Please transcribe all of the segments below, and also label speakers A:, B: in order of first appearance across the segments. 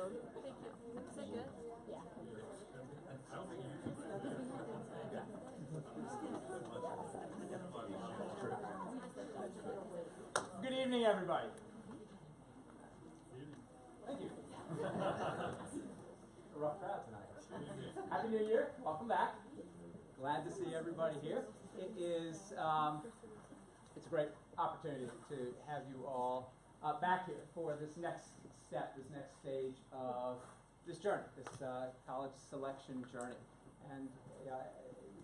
A: Thank you. Is it good? Yeah.
B: Good evening, everybody. Thank you. A rough crowd tonight. Happy New Year. Welcome back. Glad to see everybody here. It is it's a great opportunity to have you all back here for this next step, this next stage of this journey, this college selection journey. And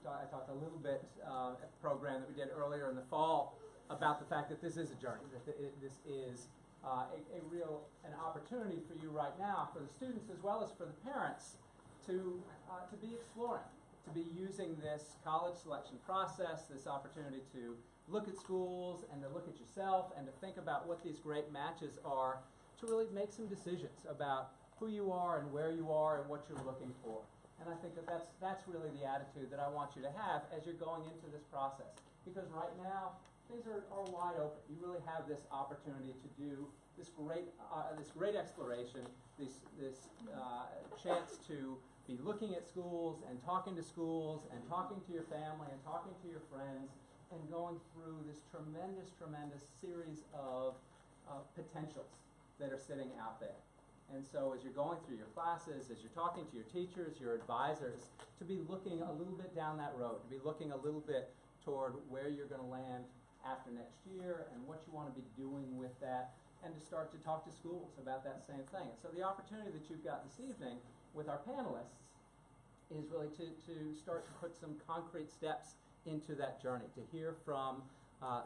B: I talked a little bit at the program that we did earlier in the fall about the fact that this is a journey, that this is an opportunity for you right now, for the students as well as for the parents, to be exploring, to be using this college selection process, this opportunity to look at schools and to look at yourself and to think about what these great matches are, to really make some decisions about who you are and where you are and what you're looking for. And I think that that's really the attitude that I want you to have as you're going into this process. Because right now, things are wide open. You really have this opportunity to do this great exploration, this chance to be looking at schools and talking to your family and talking to your friends and going through this tremendous series of potentials that are sitting out there. And so as you're going through your classes, as you're talking to your teachers, your advisors, to be looking a little bit down that road, to be looking a little bit toward where you're going to land after next year and what you want to be doing with that, and to start to talk to schools about that same thing. And so the opportunity that you've got this evening with our panelists is really to start to put some concrete steps into that journey, to hear from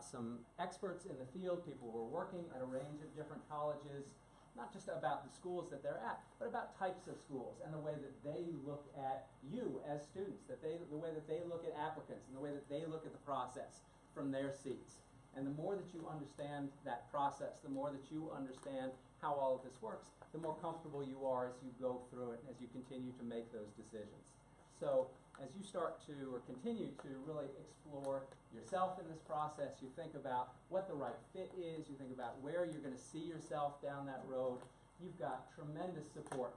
B: some experts in the field, people who are working at a range of different colleges, not just about the schools that they're at, but about types of schools and the way that they look at you as students, the way that they look at applicants and the way that they look at the process from their seats. And the more that you understand that process, the more that you understand how all of this works, the more comfortable you are as you go through it and as you continue to make those decisions. So as you start to, or continue to really explore yourself in this process, you think about what the right fit is, you think about where you're going to see yourself down that road. You've got tremendous support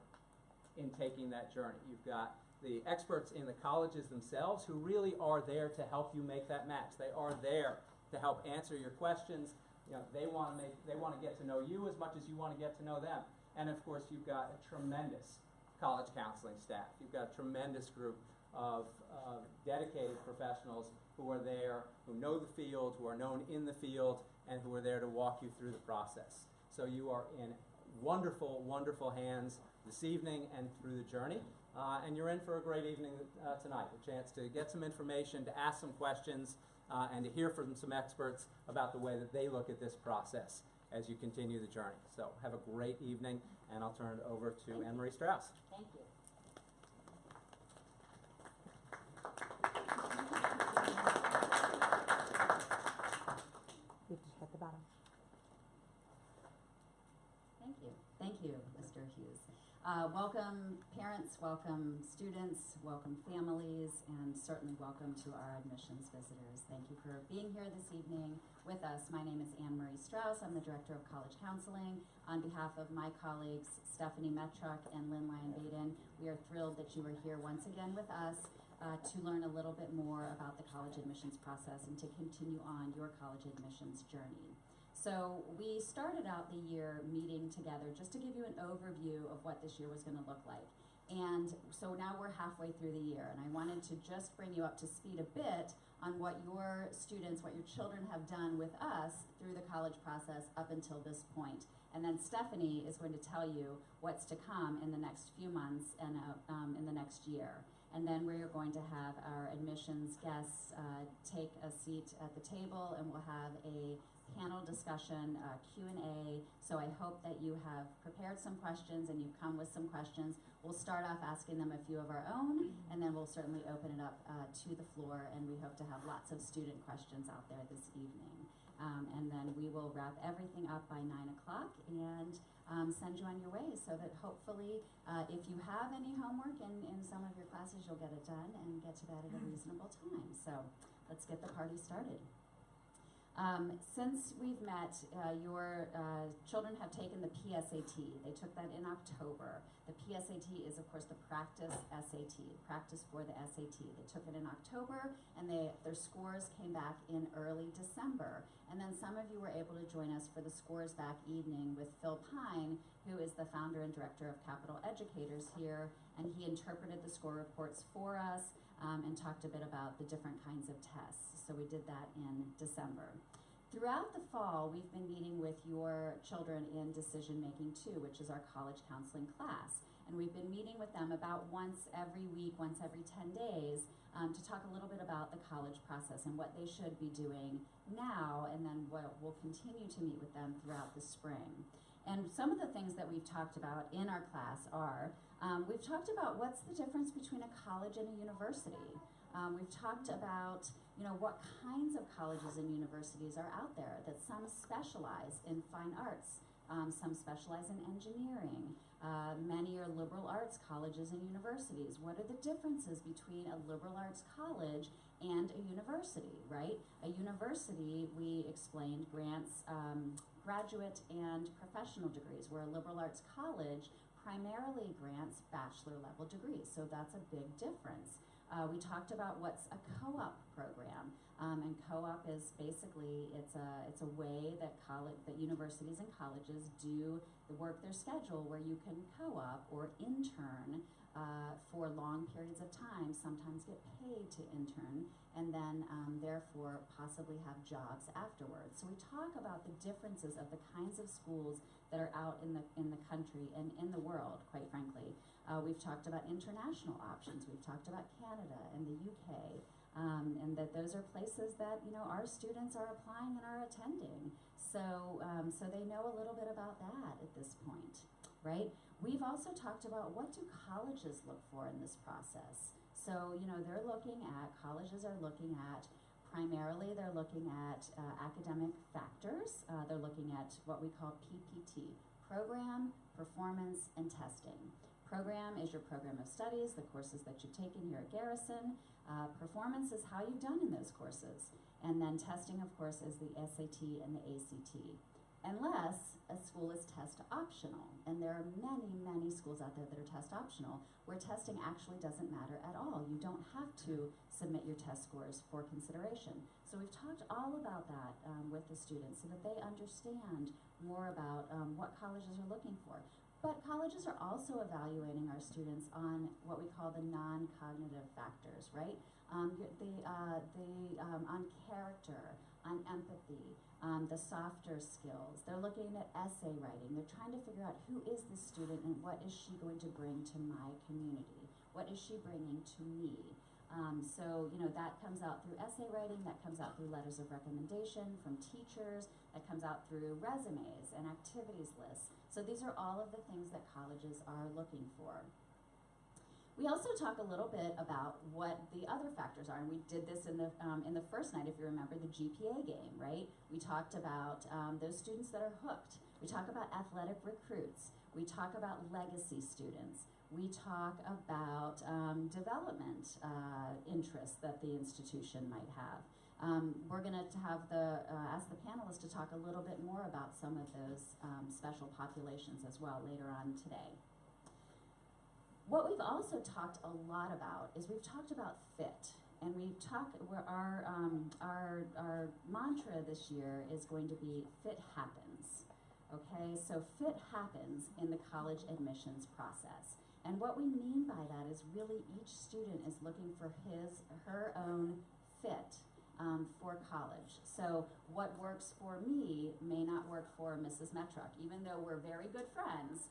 B: in taking that journey. You've got the experts in the colleges themselves who really are there to help you make that match. They are there to help answer your questions. You know, they want to get to know you as much as you want to get to know them. And of course, you've got a tremendous college counseling staff. You've got a tremendous group of dedicated professionals who are there, who know the field, who are known in the field, and who are there to walk you through the process. So you are in wonderful hands this evening and through the journey. And you're in for a great evening tonight, a chance to get some information, to ask some questions, and to hear from some experts about the way that they look at this process as you continue the journey. So have a great evening, and I'll turn it over to Anne-Marie Strauss.
C: Thank you.
D: You have to hit the bottom.
C: Thank you, Mr. Hughes. Welcome parents, welcome students, welcome families, and certainly welcome to our admissions visitors. Thank you for being here this evening with us. My name is Anne-Marie Strauss. I'm the Director of College Counseling. On behalf of my colleagues, Stephanie Metruk and Lynn Lyon-Baden, we are thrilled that you are here once again with us to learn a little bit more about the college admissions process and to continue on your college admissions journey. So we started out the year meeting together just to give you an overview of what this year was going to look like. And so now we're halfway through the year, and I wanted to just bring you up to speed a bit on what your students, what your children have done with us through the college process up until this point. And then Stephanie is going to tell you what's to come in the next few months and in the next year. And then we're going to have our admissions guests take a seat at the table, and we'll have a panel discussion, Q&A. So I hope that you have prepared some questions and you've come with some questions. We'll start off asking them a few of our own, and then we'll certainly open it up to the floor, and we hope to have lots of student questions out there this evening. And then we will wrap everything up by 9 o'clock and send you on your way, so that hopefully if you have any homework in some of your classes, you'll get it done and get to that at a reasonable time. So let's get the party started. Since we've met, your children have taken the PSAT. They took that in October. The PSAT is, of course, the practice SAT, practice for the SAT. They took it in October, and their scores came back in early December. And then some of you were able to join us for the Scores Back evening with Phil Pine, who is the founder and director of Capital Educators here, and he interpreted the score reports for us and talked a bit about the different kinds of tests. So we did that in December. Throughout the fall, we've been meeting with your children in Decision Making 2, which is our college counseling class. And we've been meeting with them about once every week, once every 10 days, to talk a little bit about the college process and what they should be doing now, and then we'll continue to meet with them throughout the spring. And some of the things that we've talked about in our class are, we've talked about what's the difference between a college and a university. We've talked about, what kinds of colleges and universities are out there, that some specialize in fine arts, some specialize in engineering. Many are liberal arts colleges and universities. What are the differences between a liberal arts college and a university, right? A university, we explained, grants graduate and professional degrees, where a liberal arts college primarily grants bachelor level degrees, so that's a big difference. We talked about what's a co-op program, and co-op is basically, it's a way that universities and colleges do their schedule, where you can co-op or intern for long periods of time, sometimes get paid to intern, and then therefore possibly have jobs afterwards. So we talk about the differences of the kinds of schools that are out in the country and in the world, quite frankly. We've talked about international options. We've talked about Canada and the UK, and that those are places that our students are applying and are attending. So they know a little bit about that at this point, right? We've also talked about, what do colleges look for in this process? So colleges are looking at, primarily they're looking at academic factors. They're looking at what we call PPT, program, performance, and testing. Program is your program of studies, the courses that you've taken here at Garrison. Performance is how you've done in those courses. And then testing, of course, is the SAT and the ACT. Unless a school is test optional. And there are many, many schools out there that are test optional, where testing actually doesn't matter at all. You don't have to submit your test scores for consideration. So we've talked all about that with the students, so that they understand more about what colleges are looking for. But colleges are also evaluating our students on what we call the non-cognitive factors, right? On character, on empathy, the softer skills. They're looking at essay writing. They're trying to figure out, who is this student and what is she going to bring to my community? What is she bringing to me? So that comes out through essay writing, that comes out through letters of recommendation from teachers, that comes out through resumes and activities lists. So these are all of the things that colleges are looking for. We also talk a little bit about what the other factors are, and we did this in the first night, if you remember, the GPA game, right? We talked about those students that are hooked. We talk about athletic recruits. We talk about legacy students. We talk about development interests that the institution might have. We're going to have ask the panelists to talk a little bit more about some of those special populations as well later on today. What we've also talked a lot about is we've talked about fit, and our mantra this year is going to be fit happens. Okay, so fit happens in the college admissions process. And what we mean by that is really each student is looking for his or her own fit for college. So what works for me may not work for Mrs. Metrock, even though we're very good friends,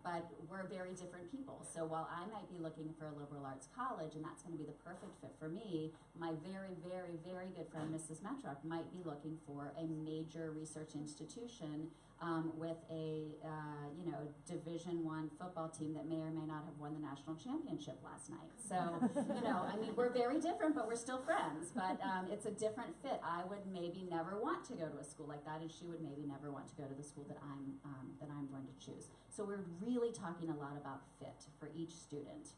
C: but we're very different people. So while I might be looking for a liberal arts college, and that's going to be the perfect fit for me, my very, very, very good friend Mrs. Metrock might be looking for a major research institution with a Division I football team that may or may not have won the national championship last night. So I mean, we're very different, but we're still friends. But it's a different fit. I would maybe never want to go to a school like that, and she would maybe never want to go to the school that I'm going to choose. So we're really talking a lot about fit for each student.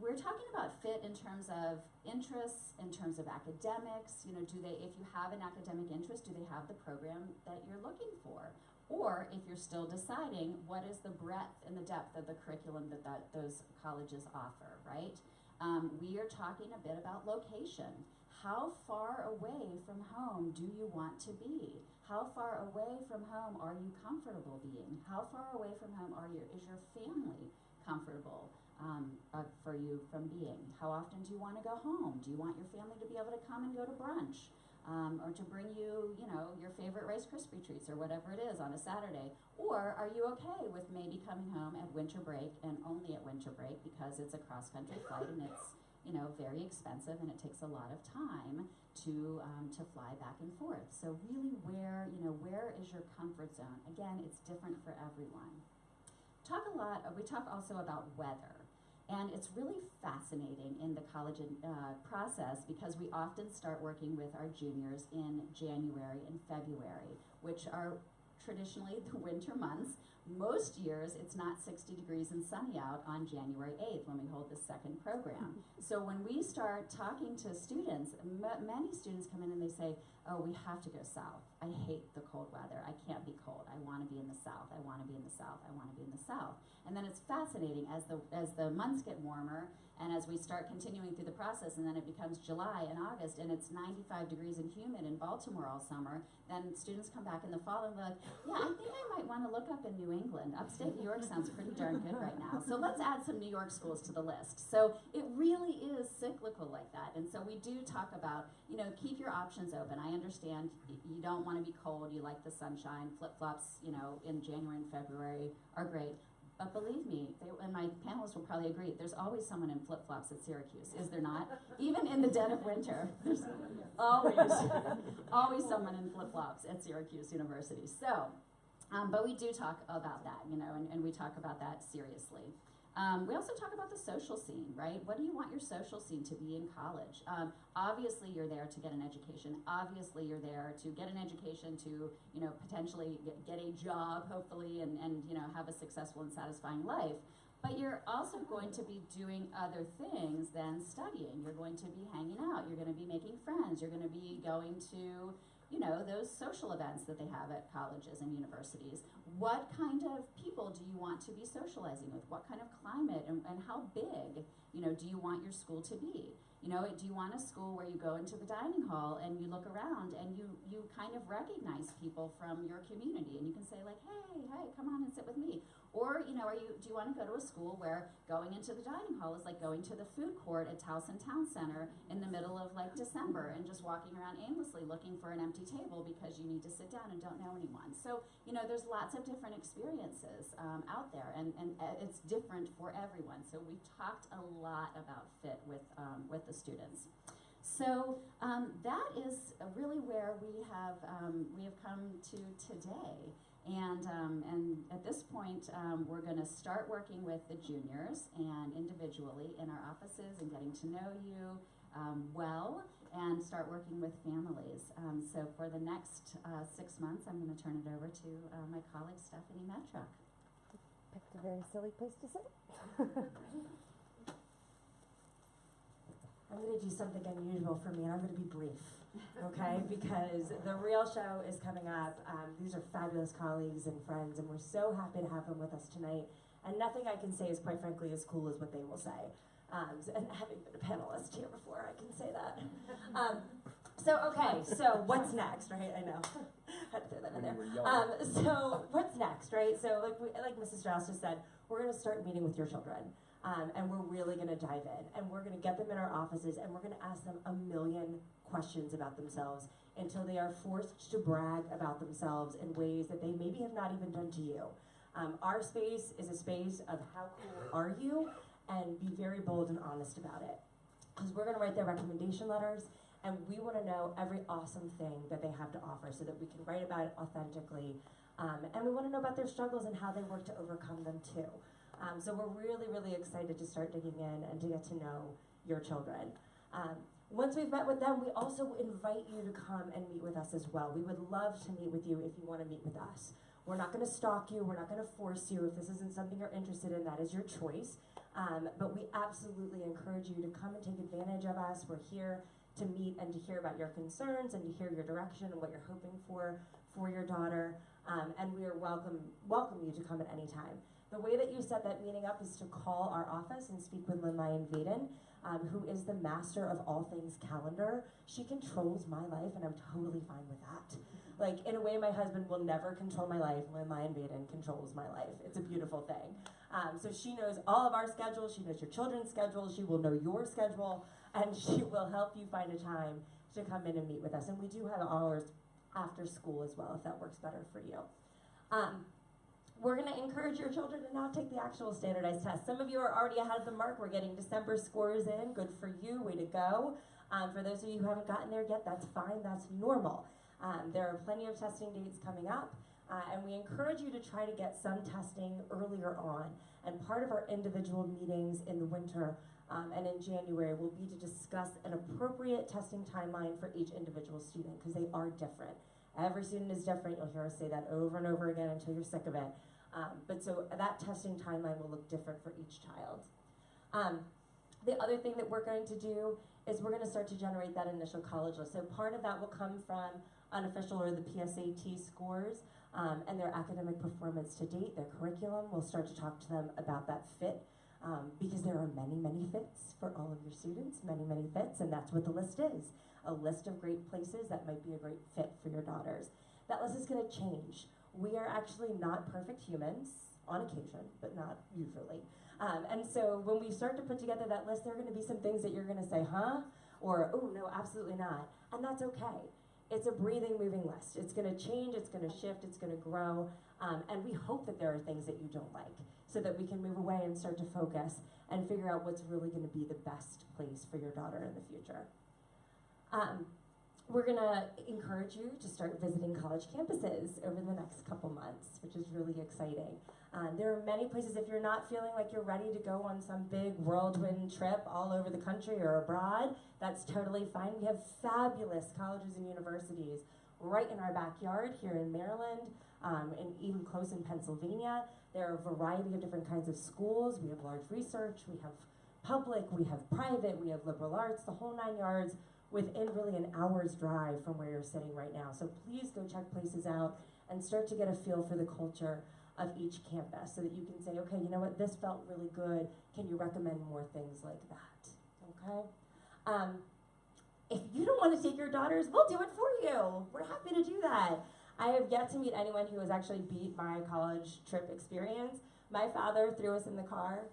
C: We're talking about fit in terms of interests, in terms of academics. You know, if you have an academic interest, do they have the program that you're looking for? Or if you're still deciding, what is the breadth and the depth of the curriculum that those colleges offer, right? We are talking a bit about location. How far away from home do you want to be? How far away from home are you comfortable being? How far away from home is your family comfortable for you from being? How often do you want to go home? Do you want your family to be able to come and go to brunch? Or to bring you, you know, your favorite Rice Krispie treats or whatever it is on a Saturday? Or are you okay with maybe coming home at winter break and only at winter break because it's a cross-country flight and it's, you know, very expensive and it takes a lot of time to fly back and forth? So really where is your comfort zone? Again, it's different for everyone. We talk also about weather. And it's really fascinating in the college process because we often start working with our juniors in January and February, which are traditionally the winter months. Most years, it's not 60 degrees and sunny out on January 8th when we hold the second program. So when we start talking to students, many students come in and they say, oh, we have to go south. I hate the cold weather. I can't be cold. I want to be in the south. I want to be in the south. I want to be in the south. And then it's fascinating as the months get warmer and as we start continuing through the process, and then it becomes July and August and it's 95 degrees and humid in Baltimore all summer, then students come back in the fall and they're like, yeah, I think I might want to look up in New England. Upstate New York sounds pretty darn good right now. So let's add some New York schools to the list. So it really is cyclical like that. And so we do talk about, you know, keep your options open. I understand you don't want to be cold, you like the sunshine, flip-flops, you know, in January and February are great. But believe me, and my panelists will probably agree, there's always someone in flip-flops at Syracuse, is there not? Even in the dead of winter, there's always someone in flip-flops at Syracuse University. So, but we do talk about that, you know, and we talk about that seriously. We also talk about the social scene, right? What do you want your social scene to be in college? Obviously, you're there to get an education. Obviously, you're there to get an education to, you know, potentially get a job, hopefully, and you know, have a successful and satisfying life. But you're also going to be doing other things than studying. You're going to be hanging out. You're going to be making friends. You're going to be going to, you know, those social events that they have at colleges and universities. What kind of people do you want to be socializing with? What kind of climate and how big, you know, do you want your school to be? You know, do you want a school where you go into the dining hall and you look around and you kind of recognize people from your community and you can say like, hey, come on and sit with me? Or, you know, do you want to go to a school where going into the dining hall is like going to the food court at Towson Town Center in the middle of like December and just walking around aimlessly looking for an empty table because you need to sit down and don't know anyone? So, you know, there's lots of different experiences out there and it's different for everyone. So we talked a lot about fit with the students. So that is really where we have come to today. And at this point, we're going to start working with the juniors and individually in our offices and getting to know you well and start working with families. So for the next 6 months, I'm going to turn it over to my colleague, Stephanie Metruk.
D: Picked a very silly place to sit. I'm going to do something unusual for me, and I'm going to be brief, okay? Because the real show is coming up. These are fabulous colleagues and friends, and we're so happy to have them with us tonight. And nothing I can say is, quite frankly, as cool as what they will say. And having been a panelist here before, I can say that. So what's next, right? I know. Had to throw that in there. So what's next, right? So like Mrs. Strauss just said, we're going to start meeting with your children. And we're really going to dive in. And we're going to get them in our offices, and we're going to ask them a million questions about themselves until they are forced to brag about themselves in ways that they maybe have not even done to you. Our space is a space of how cool are you, and be very bold and honest about it. Because we're going to write their recommendation letters, and we want to know every awesome thing that they have to offer so that we can write about it authentically. And we want to know about their struggles and how they work to overcome them too. So we're really, really excited to start digging in and to get to know your children. Once we've met with them, we also invite you to come and meet with us as well. We would love to meet with you if you want to meet with us. We're not going to stalk you. We're not going to force you. If this isn't something you're interested in, that is your choice. But we absolutely encourage you to come and take advantage of us. We're here to meet and to hear about your concerns and to hear your direction and what you're hoping for your daughter. And we are welcome you to come at any time. The way that you set that meeting up is to call our office and speak with Lynn Lyon Vaden, who is the master of all things calendar. She controls my life, and I'm totally fine with that. Like, in a way, my husband will never control my life. Lynn Lyon Vaden controls my life. It's a beautiful thing. So she knows all of our schedules. She knows your children's schedules. She will know your schedule, and she will help you find a time to come in and meet with us. And we do have hours after school as well, if that works better for you. We're going to encourage your children to now take the actual standardized test. Some of you are already ahead of the mark. We're getting December scores in. Good for you. Way to go. For those of you who haven't gotten there yet, that's fine. That's normal. There are plenty of testing dates coming up, and we encourage you to try to get some testing earlier on. And part of our individual meetings in the winter and in January will be to discuss an appropriate testing timeline for each individual student, because they are different. Every student is different. You'll hear us say that over and over again until you're sick of it. But so that testing timeline will look different for each child. The other thing that we're going to do is we're going to start to generate that initial college list. So part of that will come from unofficial or the PSAT scores and their academic performance to date, their curriculum. We'll start to talk to them about that fit because there are many, many fits for all of your students, many, many fits, and that's what the list is. A list of great places that might be a great fit for your daughters. That list is going to change. We are actually not perfect humans, on occasion, but not usually. And so when we start to put together that list, there are going to be some things that you're going to say, huh? Or, oh, no, absolutely not. And that's okay. It's a breathing, moving list. It's going to change, it's going to shift, it's going to grow. And we hope that there are things that you don't like so that we can move away and start to focus and figure out what's really going to be the best place for your daughter in the future. We're going to encourage you to start visiting college campuses over the next couple months, which is really exciting. There are many places, if you're not feeling like you're ready to go on some big whirlwind trip all over the country or abroad, that's totally fine. We have fabulous colleges and universities right in our backyard here in Maryland, and even close in Pennsylvania. There are a variety of different kinds of schools. We have large research, we have public, we have private, we have liberal arts, the whole 9 yards, within really an hour's drive from where you're sitting right now. So please go check places out and start to get a feel for the culture of each campus so that you can say, okay, you know what, this felt really good. Can you recommend more things like that? Okay? If you don't want to take your daughters, we'll do it for you. We're happy to do that. I have yet to meet anyone who has actually beat my college trip experience. My father threw us in the car.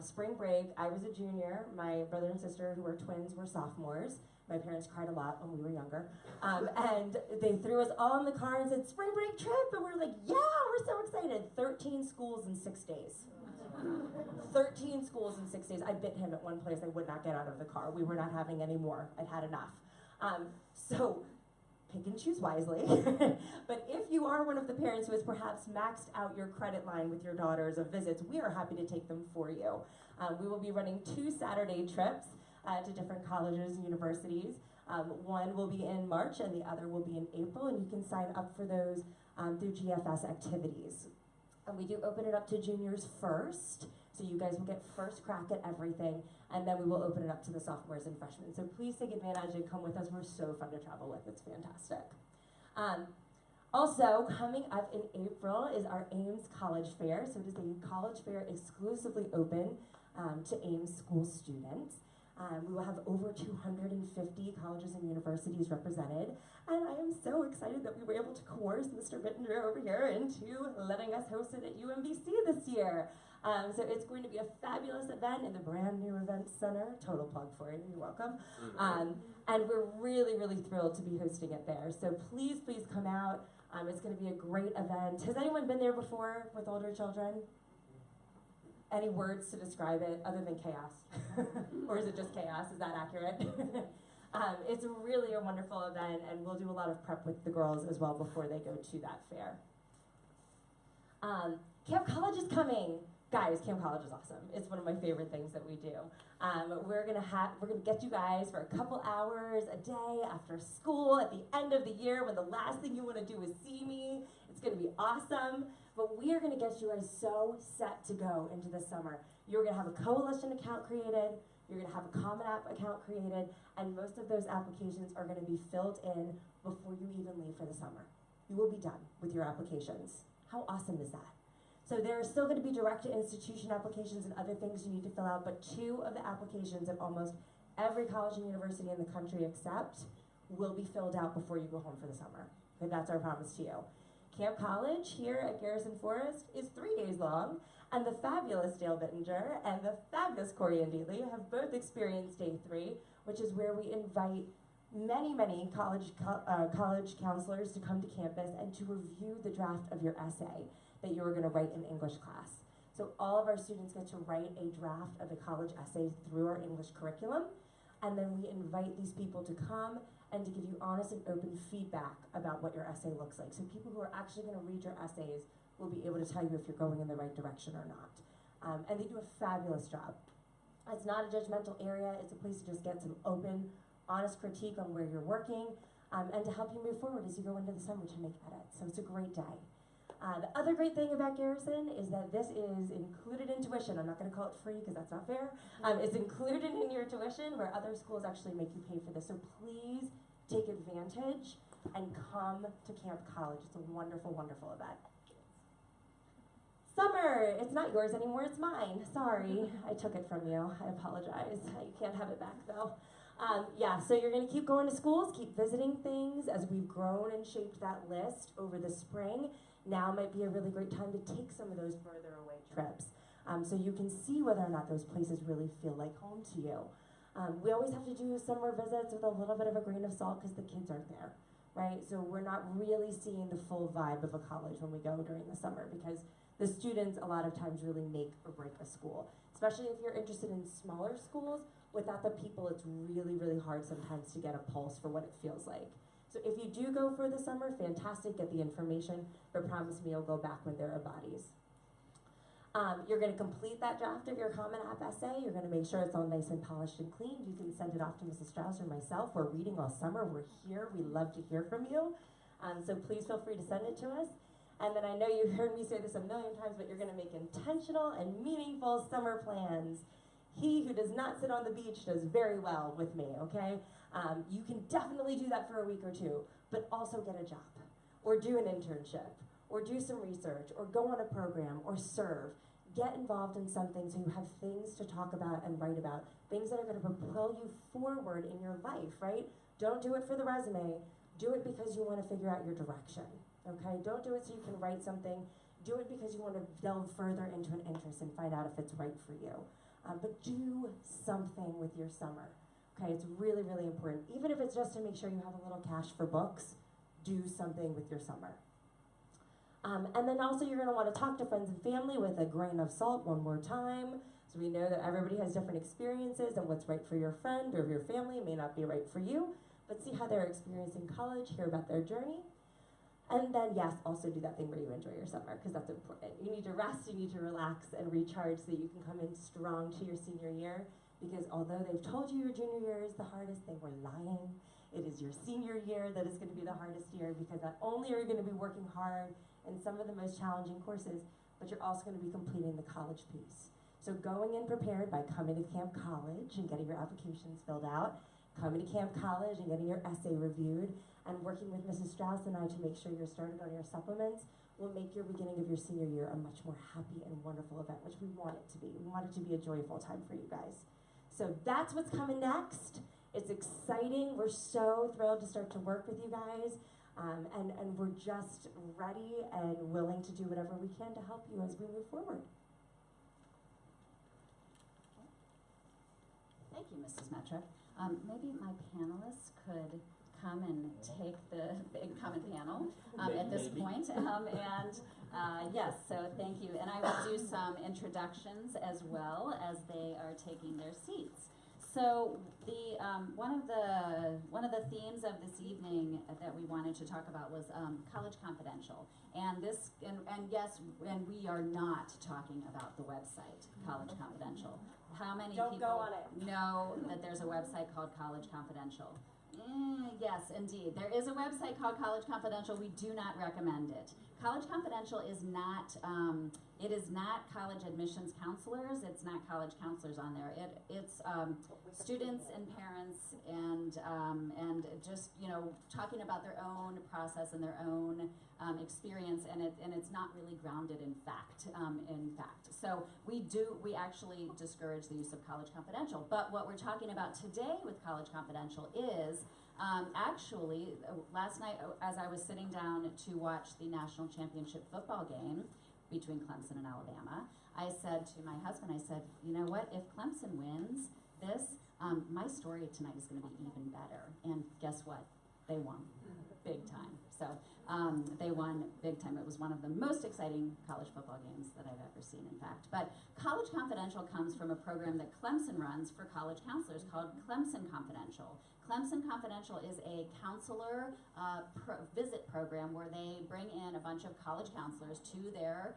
D: Spring break, I was a junior. My brother and sister, who were twins, were sophomores. My parents cried a lot when we were younger. And they threw us all in the car and said, spring break trip. And we're like, yeah, we're so excited. 13 schools in 6 days. 13 schools in 6 days. I bit him at one place. I would not get out of the car. We were not having any more. I'd had enough. So pick and choose wisely. But if you are one of the parents who has perhaps maxed out your credit line with your daughters of visits, we are happy to take them for you. We will be running 2 Saturday trips to different colleges and universities. One will be in March and the other will be in April, and you can sign up for those through GFS activities. And we do open it up to juniors first, so you guys will get first crack at everything, and then we will open it up to the sophomores and freshmen. So please take advantage and come with us. We're so fun to travel with. It's fantastic. Also, coming up in April is our Ames College Fair. So it is a college fair exclusively open to Ames school students. We will have over 250 colleges and universities represented, and I am so excited that we were able to coerce Mr. Bittinger over here into letting us host it at UMBC this year. So it's going to be a fabulous event in the brand new event center. Total plug for you, you're welcome. And we're really, really thrilled to be hosting it there. So please, please come out. It's going to be a great event. Has anyone been there before with older children? Any words to describe it other than chaos? Or is it just chaos? Is that accurate? It's really a wonderful event, and we'll do a lot of prep with the girls as well before they go to that fair. Camp College is coming. guys, Camp College is awesome. It's one of my favorite things that we do. We're gonna get you guys for a couple hours a day after school at the end of the year when the last thing you want to do is see me. It's gonna be awesome. But we are gonna get you guys so set to go into the summer. You're gonna have a coalition account created. You're gonna have a Common App account created, and most of those applications are gonna be filled in before you even leave for the summer. You will be done with your applications. How awesome is that? So there are still gonna be direct-to-institution applications and other things you need to fill out, but 2 of the applications that almost every college and university in the country accept will be filled out before you go home for the summer. Okay, that's our promise to you. Camp College here at Garrison Forest is 3 days long, and the fabulous Dale Bittinger and the fabulous Corey and Dealey have both experienced day 3, which is where we invite many college counselors to come to campus and to review the draft of your essay that you were going to write in English class. So all of our students get to write a draft of a college essay through our English curriculum, and then we invite these people to come and to give you honest and open feedback about what your essay looks like. So people who are actually going to read your essays will be able to tell you if you're going in the right direction or not. And they do a fabulous job. It's not a judgmental area. It's a place to just get some open, honest critique on where you're working, and to help you move forward as you go into the summer to make edits. So it's a great day. The other great thing about Garrison is that this is included in tuition. I'm not going to call it free because that's not fair. It's included in your tuition where other schools actually make you pay for this. So please take advantage and come to Camp College. It's a wonderful, wonderful event. Summer, it's not yours anymore, it's mine. Sorry, I took it from you. I apologize. You can't have it back though. Yeah, so you're gonna keep going to schools, keep visiting things. As we've grown and shaped that list over the spring, now might be a really great time to take some of those further away trips. So you can see whether or not those places really feel like home to you. We always have to do summer visits with a little bit of a grain of salt because the kids aren't there, right? So we're not really seeing the full vibe of a college when we go during the summer because the students a lot of times really make or break a school, especially if you're interested in smaller schools. Without the people, it's really, really hard sometimes to get a pulse for what it feels like. So if you do go for the summer, fantastic, get the information, but promise me you'll go back when there are bodies. You're gonna complete that draft of your Common App essay. You're gonna make sure it's all nice and polished and clean. You can send it off to Mrs. Strauss or myself. We're reading all summer, we're here, we love to hear from you. So please feel free to send it to us. And then I know you heard me say this a million times, but you're gonna make intentional and meaningful summer plans. He who does not sit on the beach does very well with me, okay? You can definitely do that for a week or 2, but also get a job, or do an internship, or do some research, or go on a program, or serve. Get involved in something so you have things to talk about and write about, things that are gonna propel you forward in your life, right? Don't do it for the resume, do it because you wanna figure out your direction, okay? Don't do it so you can write something, do it because you wanna delve further into an interest and find out if it's right for you. But do something with your summer, okay? It's really, really important. Even if it's just to make sure you have a little cash for books, do something with your summer. And then also you're gonna wanna talk to friends and family with a grain of salt one more time. So we know that everybody has different experiences and what's right for your friend or your family may not be right for you, but see how they're experiencing college, hear about their journey. And then, yes, also do that thing where you enjoy your summer, because that's important. You need to rest, you need to relax and recharge so that you can come in strong to your senior year, because although they've told you your junior year is the hardest, they were lying. It is your senior year that is going to be the hardest year, because not only are you going to be working hard in some of the most challenging courses, but you're also going to be completing the college piece. So going in prepared by coming to Camp College and getting your applications filled out, coming to Camp College and getting your essay reviewed, and working with Mrs. Strauss and I to make sure you're started on your supplements will make your beginning of your senior year a much more happy and wonderful event, which we want it to be. We want it to be a joyful time for you guys. So that's what's coming next. It's exciting. We're so thrilled to start to work with you guys. And we're just ready and willing to do whatever we can to help you as we move forward.
C: Thank you, Mrs. Metrick. Maybe my panelists could come and take the big common panel at this point. Yes, so thank you. And I will do some introductions as well as they are taking their seats. So the one of the themes of this evening that we wanted to talk about was College Confidential, and we are not talking about the website College Confidential. How many
D: Don't
C: people
D: go on it.
C: know that there's a website called College Confidential? Yes, indeed. There is a website called College Confidential. We do not recommend it. College Confidential is not, it is not college admissions counselors. It's not college counselors on there. It's students and parents and just, you know, talking about their own process and their own experience, and it's not really grounded in fact. So we actually discourage the use of College Confidential. But what we're talking about today with College Confidential is actually, last night as I was sitting down to watch the national championship football game between Clemson and Alabama, I said to my husband, I said, you know what, if Clemson wins this, my story tonight is going to be even better. And guess what? They won big time. So they won big time. It was one of the most exciting college football games that I've ever seen, in fact. But College Confidential comes from a program that Clemson runs for college counselors called Clemson Confidential. Clemson Confidential is a counselor visit program where they bring in a bunch of college counselors to their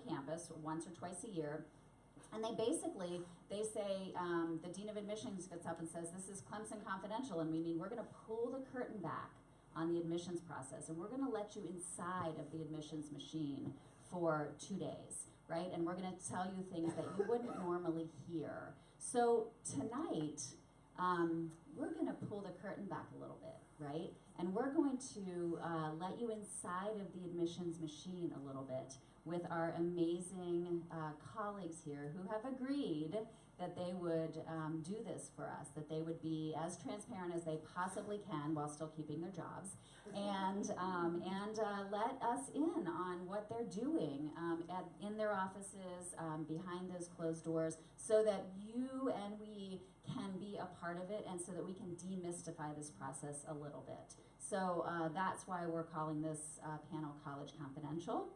C: campus once or twice a year. And they say, the Dean of Admissions gets up and says, this is Clemson Confidential, and we're going to pull the curtain back on the admissions process, and we're going to let you inside of the admissions machine for 2 days, right? And we're going to tell you things that you wouldn't normally hear. So tonight, we're going to pull the curtain back a little bit, right? And we're going to let you inside of the admissions machine a little bit with our amazing colleagues here who have agreed that they would do this for us, that they would be as transparent as they possibly can while still keeping their jobs, and let us in on what they're doing in their offices, behind those closed doors, so that you and we can be a part of it, and so that we can demystify this process a little bit. So that's why we're calling this panel College Confidential.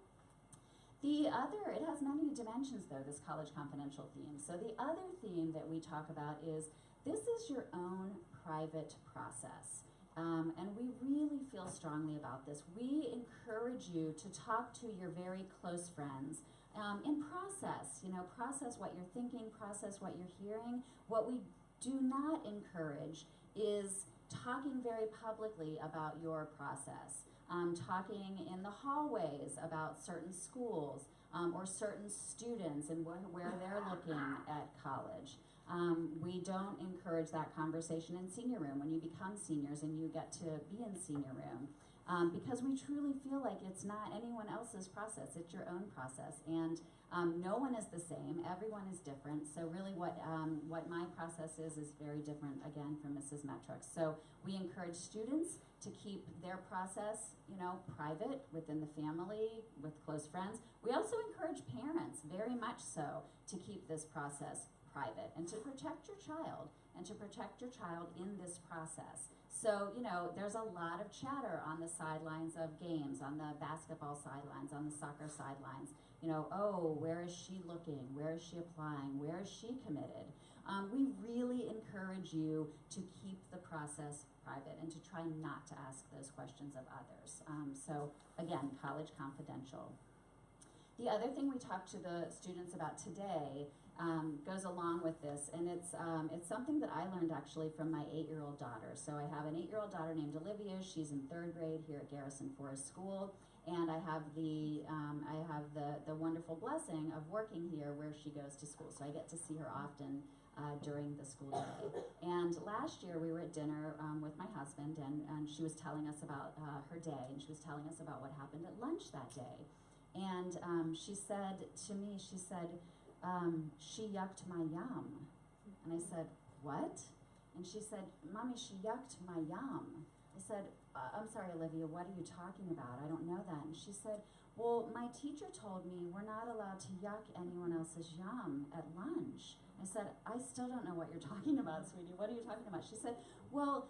C: It has many dimensions though, this College Confidential theme. So the other theme that we talk about is, this is your own private process. And we really feel strongly about this. We encourage you to talk to your very close friends and process what you're thinking, process what you're hearing. What we do not encourage is talking very publicly about your process. Talking in the hallways about certain schools or certain students and where they're looking at college. We don't encourage that conversation in senior room when you become seniors and you get to be in senior room. Because we truly feel like it's not anyone else's process, it's your own process. And no one is the same, everyone is different. So really what my process is very different, again, from Mrs. Metrick's. So we encourage students to keep their process, private within the family, with close friends. We also encourage parents, very much so, to keep this process private and to protect your child in this process. So, there's a lot of chatter on the sidelines of games, on the basketball sidelines, on the soccer sidelines. Oh, where is she looking? Where is she applying? Where is she committed? We really encourage you to keep the process private and to try not to ask those questions of others. So, again, College Confidential. The other thing we talk to the students about today goes along with this, and it's something that I learned actually from my 8-year-old daughter. So I have an 8-year-old daughter named Olivia. She's in 3rd grade here at Garrison Forest School, and I have the wonderful blessing of working here where she goes to school. So I get to see her often during the school day. And last year we were at dinner with my husband, and she was telling us about her day, and she was telling us about what happened at lunch that day. And she said to me, she yucked my yum. And I said, what? And she said, Mommy, she yucked my yum. I said, I'm sorry, Olivia, what are you talking about? I don't know that. And she said, well, my teacher told me we're not allowed to yuck anyone else's yum at lunch. I said, I still don't know what you're talking about, sweetie. What are you talking about? She said, well,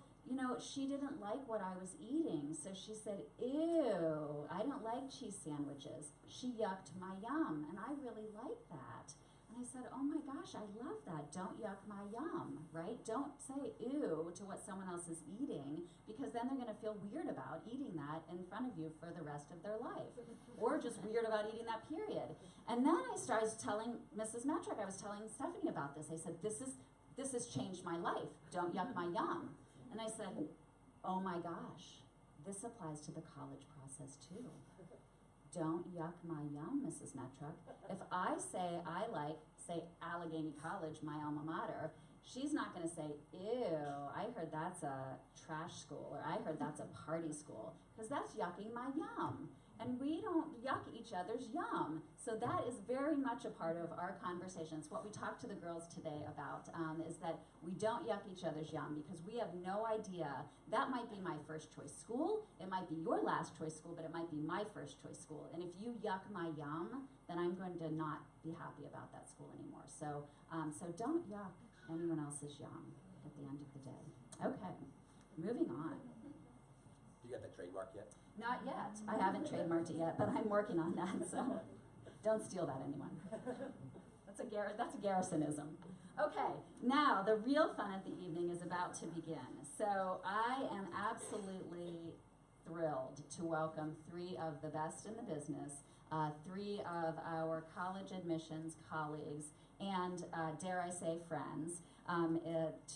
C: she didn't like what I was eating, so she said, ew, I don't like cheese sandwiches. She yucked my yum, and I really like that. And I said, oh my gosh, I love that. Don't yuck my yum, right? Don't say ew to what someone else is eating, because then they're going to feel weird about eating that in front of you for the rest of their life. Or just weird about eating that, period. And then I started telling Mrs. Metrick, I was telling Stephanie about this. I said, this has changed my life. Don't yuck my yum. And I said, oh my gosh, this applies to the college process too. Don't yuck my yum, Mrs. Metrick. If I say I like, say, Allegheny College, my alma mater, she's not going to say, ew, I heard that's a trash school, or I heard that's a party school, because that's yucking my yum. And we don't yuck each other's yum. So that is very much a part of our conversations. What we talked to the girls today about is that we don't yuck each other's yum, because we have no idea. That might be my first choice school, it might be your last choice school, but it might be my first choice school. And if you yuck my yum, then I'm going to not be happy about that school anymore. So, so don't yuck anyone else's yum at the end of the day. Okay, moving on.
E: You got that trademark yet?
C: Not yet. I haven't trademarked it yet, but I'm working on that, so don't steal that, anyone. That's a Garrisonism. Okay, now the real fun of the evening is about to begin. So I am absolutely thrilled to welcome three of the best in the business, three of our college admissions colleagues, and dare I say friends,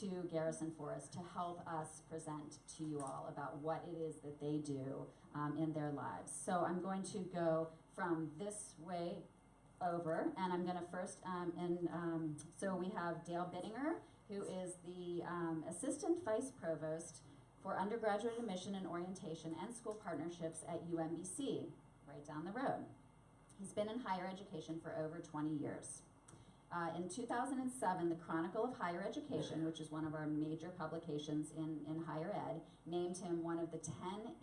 C: to Garrison Forest to help us present to you all about what it is that they do in their lives. So I'm going to go from this way over, and I'm going to first, so we have Dale Bittinger, who is the Assistant Vice Provost for Undergraduate Admission and Orientation and School Partnerships at UMBC, right down the road. He's been in higher education for over 20 years. In 2007, the Chronicle of Higher Education, which is one of our major publications in higher ed, named him one of the 10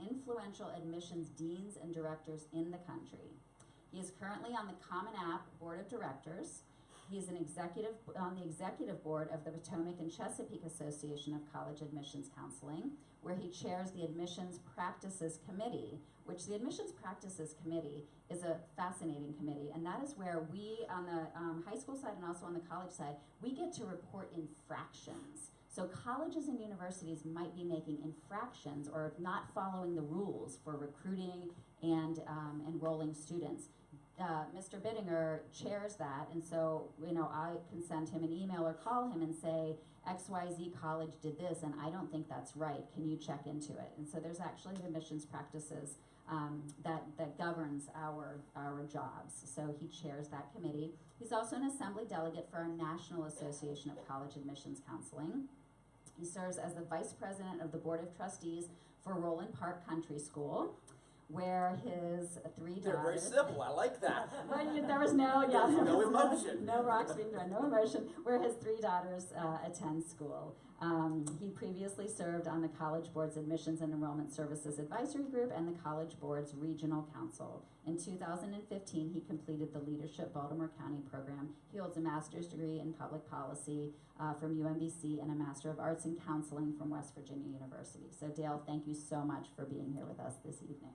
C: influential admissions deans and directors in the country. He is currently on the Common App Board of Directors. He is on the executive board of the Potomac and Chesapeake Association of College Admissions Counseling, where he chairs the Admissions Practices Committee, which the Admissions Practices Committee is a fascinating committee, and that is where we, on the high school side and also on the college side, we get to report infractions. So colleges and universities might be making infractions or not following the rules for recruiting and enrolling students. Mr. Bittinger chairs that, and so I can send him an email or call him and say, XYZ college did this, and I don't think that's right. Can you check into it? And so there's actually admissions practices that governs our jobs. So he chairs that committee. He's also an assembly delegate for our National Association of College Admissions Counseling. He serves as the vice president of the Board of Trustees for Roland Park Country School, where his three daughters...
E: They're very simple, I like that.
C: There was no
E: emotion.
C: No rocks being thrown, no emotion, where his three daughters attend school. He previously served on the College Board's Admissions and Enrollment Services Advisory Group and the College Board's Regional Council. In 2015, he completed the Leadership Baltimore County program. He holds a master's degree in public policy from UMBC and a Master of Arts in Counseling from West Virginia University. So Dale, thank you so much for being here with us this evening.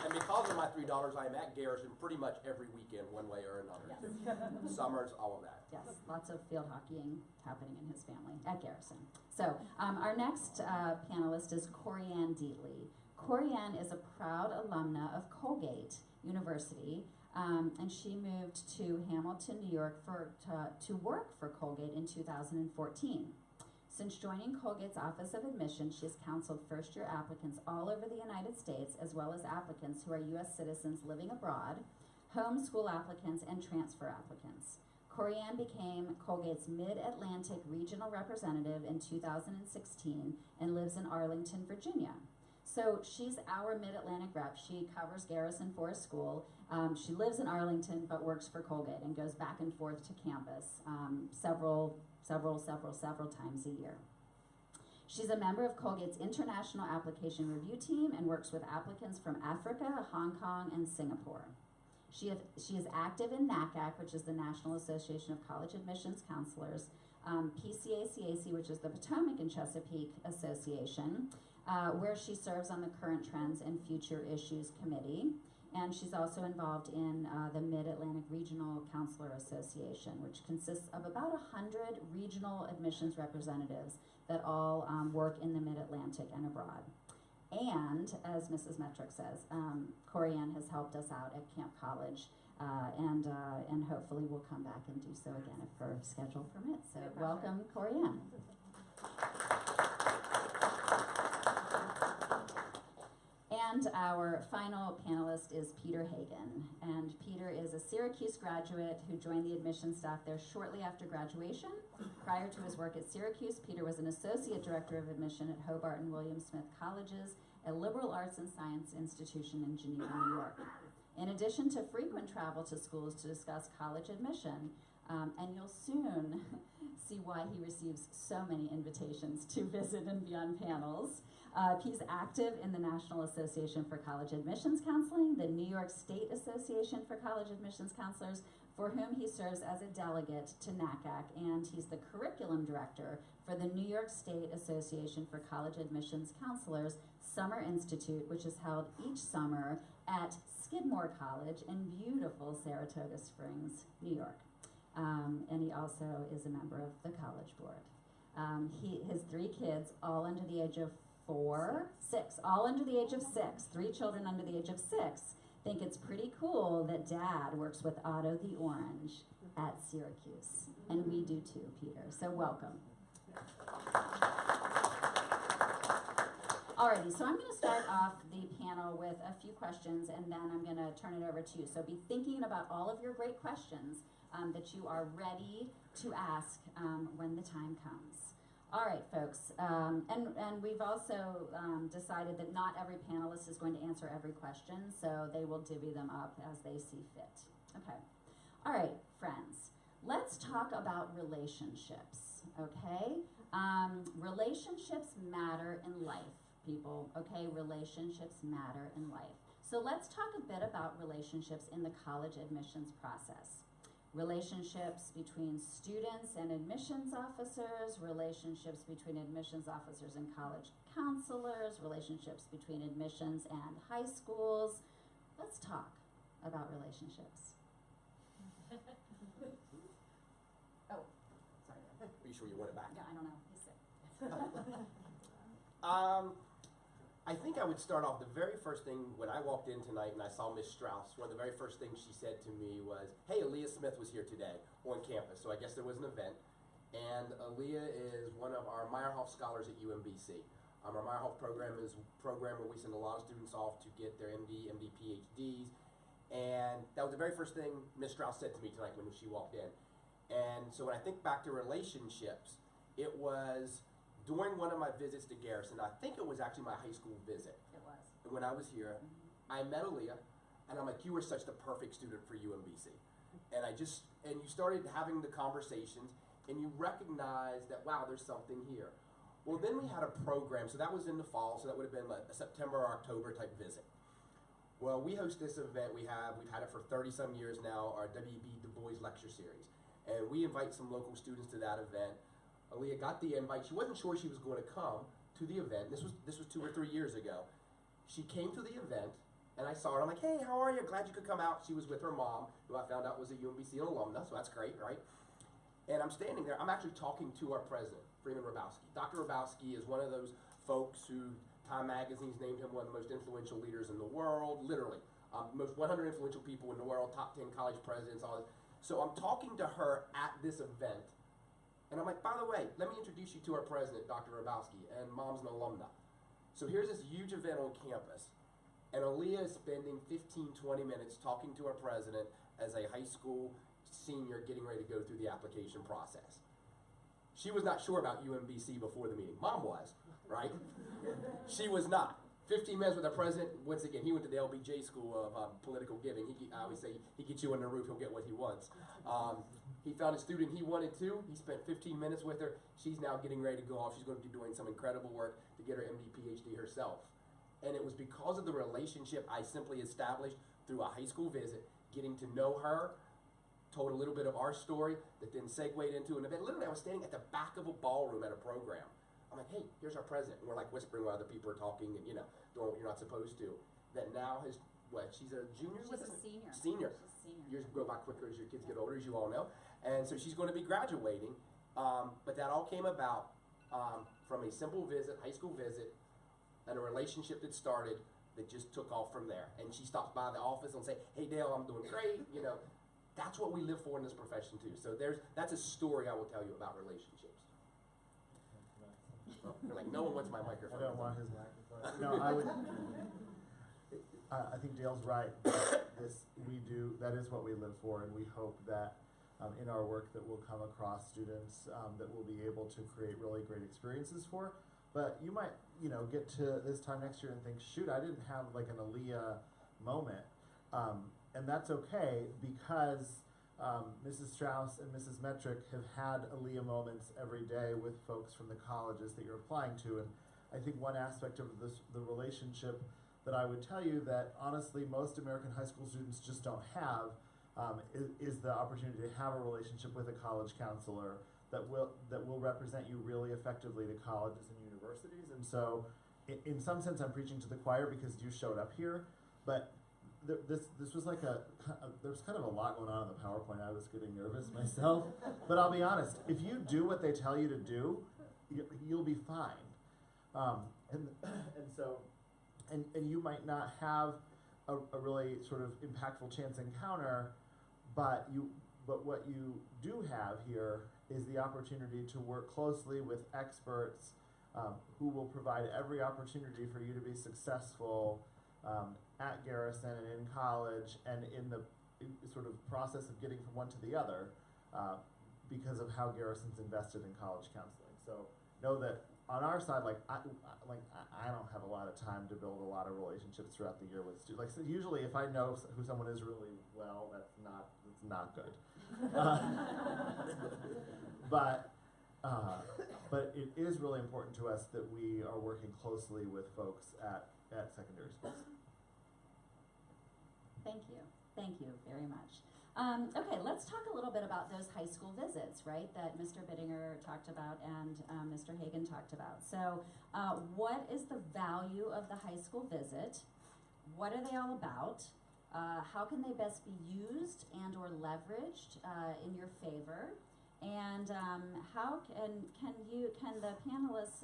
E: And because of my three daughters, I'm at Garrison pretty much every weekend, one way or another.
C: Yes.
E: Summers, all of that.
C: Yes, lots of field hockeying happening in his family at Garrison. So our next panelist is Corianne Deatley. Corianne is a proud alumna of Colgate University, and she moved to Hamilton, New York to work for Colgate in 2014. Since joining Colgate's Office of Admission, she has counseled first-year applicants all over the United States, as well as applicants who are U.S. citizens living abroad, homeschool applicants, and transfer applicants. Corianne became Colgate's Mid-Atlantic Regional Representative in 2016 and lives in Arlington, Virginia. So she's our Mid-Atlantic rep. She covers Garrison Forest School. She lives in Arlington but works for Colgate and goes back and forth to campus several times a year. She's a member of Colgate's International Application Review Team and works with applicants from Africa, Hong Kong, and Singapore. She is active in NACAC, which is the National Association of College Admissions Counselors, PCACAC, which is the Potomac and Chesapeake Association, where she serves on the Current Trends and Future Issues Committee. And she's also involved in the Mid-Atlantic Regional Counselor Association, which consists of about 100 regional admissions representatives that all work in the Mid-Atlantic and abroad. And, as Mrs. Metrick says, Corianne has helped us out at Camp College, and hopefully will come back and do so again if her schedule permits. So welcome, Corianne. And our final panelist is Peter Hagan. And Peter is a Syracuse graduate who joined the admissions staff there shortly after graduation. Prior to his work at Syracuse, Peter was an associate director of admission at Hobart and William Smith Colleges, a liberal arts and science institution in Geneva, New York. In addition to frequent travel to schools to discuss college admission, and you'll soon see why he receives so many invitations to visit and be on panels. He's active in the National Association for College Admissions Counseling, the New York State Association for College Admissions Counselors, for whom he serves as a delegate to NACAC, and he's the curriculum director for the New York State Association for College Admissions Counselors Summer Institute, which is held each summer at Skidmore College in beautiful Saratoga Springs, New York. And he also is a member of the College Board. His 3 kids, all under the age of 6, all under the age of 6, 3 children under the age of 6, think it's pretty cool that Dad works with Otto the Orange at Syracuse. And we do too, Peter, so welcome. Alrighty, so I'm going to start off the panel with a few questions, and then I'm going to turn it over to you. So be thinking about all of your great questions that you are ready to ask when the time comes. All right, folks, and we've also decided that not every panelist is going to answer every question, so they will divvy them up as they see fit. Okay. All right, friends, let's talk about relationships, okay? Relationships matter in life, people, okay? Relationships matter in life. So let's talk a bit about relationships in the college admissions process. Relationships between students and admissions officers, relationships between admissions officers and college counselors, relationships between admissions and high schools. Let's talk about relationships. Oh, sorry.
E: Are you sure you want it back?
C: Yeah, I don't know. He's sick.
E: I think I would start off the very first thing when I walked in tonight and I saw Miss Strauss. One of the very first things she said to me was, "Hey, Aaliyah Smith was here today on campus." So I guess there was an event. And Aaliyah is one of our Meyerhoff scholars at UMBC. Our Meyerhoff program is a program where we send a lot of students off to get their MD, MD, PhDs. And that was the very first thing Miss Strauss said to me tonight when she walked in. And so when I think back to relationships, it was during one of my visits to Garrison. I think it was actually my high school visit.
C: It was.
E: When I was here, I met Aaliyah, and I'm like, "You were such the perfect student for UMBC." And you started having the conversations, and you recognized that, wow, there's something here. Well, then we had a program, so that was in the fall, so that would have been like a September or October type visit. Well, we host this event, we've had it for 30-some years now, our W.B. Du Bois Lecture Series. And we invite some local students to that event. Aaliyah got the invite. She wasn't sure she was going to come to the event. This was 2 or 3 years ago. She came to the event, and I saw her. I'm like, "Hey, how are you? Glad you could come out." She was with her mom, who I found out was a UMBC alumna, so that's great, right? And I'm standing there. I'm actually talking to our president, Freeman Hrabowski. Dr. Hrabowski is one of those folks who Time Magazine's named him one of the most influential leaders in the world, literally. Most 100 influential people in the world, top 10 college presidents, all this. So I'm talking to her at this event. And I'm like, "By the way, let me introduce you to our president, Dr. Hrabowski, and mom's an alumna." So here's this huge event on campus, and Aaliyah is spending 15, 20 minutes talking to our president as a high school senior getting ready to go through the application process. She was not sure about UMBC before the meeting. Mom was, right? She was not. 15 minutes with our president. Once again, he went to the LBJ School of Political Giving. I always say he gets you on the roof, he'll get what he wants. He found a student he wanted to. He spent 15 minutes with her. She's now getting ready to go off. She's going to be doing some incredible work to get her MD, PhD herself. And it was because of the relationship I simply established through a high school visit, getting to know her, told a little bit of our story, that then segued into an event. Literally, I was standing at the back of a ballroom at a program. I'm like, "Hey, here's our president." And we're like whispering while other people are talking and, doing what you're not supposed to. That now has she's a junior?
C: She's
E: with
C: a
E: us?
C: senior.
E: Senior.
C: She's a senior.
E: Years go by quicker as your kids get older, as you all know. And so she's going to be graduating. But that all came about from a simple visit, high school visit, and a relationship that started that just took off from there. And she stops by the office and say, "Hey Dale, I'm doing great." You know, that's what we live for in this profession too. So that's a story I will tell you about relationships. They're like, no one wants my microphone.
F: I don't want his microphone. No, I would. I think Dale's right. That is what we live for, and we hope that in our work that we'll come across students that we'll be able to create really great experiences for. But you might, get to this time next year and think, shoot, I didn't have like an Aaliyah moment. And that's okay, because Mrs. Strauss and Mrs. Metrick have had Aaliyah moments every day with folks from the colleges that you're applying to. And I think one aspect of the relationship that I would tell you that honestly most American high school students just don't have is the opportunity to have a relationship with a college counselor that will represent you really effectively to colleges and universities. And so in some sense I'm preaching to the choir because you showed up here, but this was like there's kind of a lot going on in the PowerPoint. I was getting nervous myself, but I'll be honest, if you do what they tell you to do, you'll be fine. And you might not have a really sort of impactful chance encounter, but what you do have here is the opportunity to work closely with experts who will provide every opportunity for you to be successful at Garrison and in college and in the sort of process of getting from one to the other because of how Garrison's invested in college counseling. So know that on our side, I don't have a lot of time to build a lot of relationships throughout the year with students. So usually if I know who someone is really well, that's not good. But it is really important to us that we are working closely with folks at secondary schools.
C: Thank you very much. Okay, let's talk a little bit about those high school visits, right, that Mr. Bittinger talked about and Mr. Hagan talked about. So what is the value of the high school visit? What are they all about? How can they best be used and or leveraged in your favor? And how can the panelists,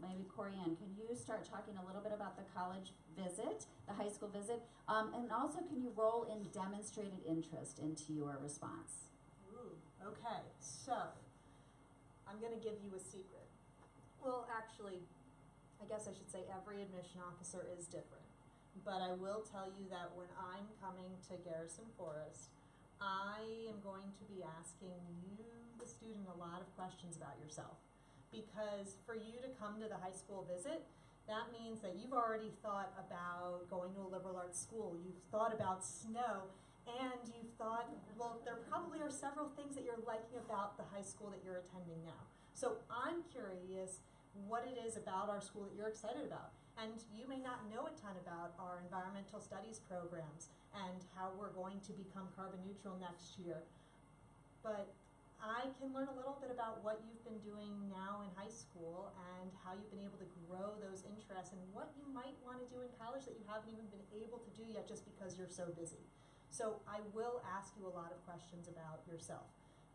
C: maybe Corianne, can you start talking a little bit about the college visit, the high school visit, and also can you roll in demonstrated interest into your response?
G: Ooh, okay, so I'm gonna give you a secret. Well, actually, I guess I should say every admission officer is different. But I will tell you that when I'm coming to Garrison Forest, I am going to be asking you, the student, a lot of questions about yourself. Because for you to come to the high school visit, that means that you've already thought about going to a liberal arts school, you've thought about snow, and you've thought, well, there probably are several things that you're liking about the high school that you're attending now. So I'm curious what it is about our school that you're excited about. And you may not know a ton about our environmental studies programs and how we're going to become carbon neutral next year. But I can learn a little bit about what you've been doing now in high school and how you've been able to grow those interests and what you might want to do in college that you haven't even been able to do yet just because you're so busy. So I will ask you a lot of questions about yourself.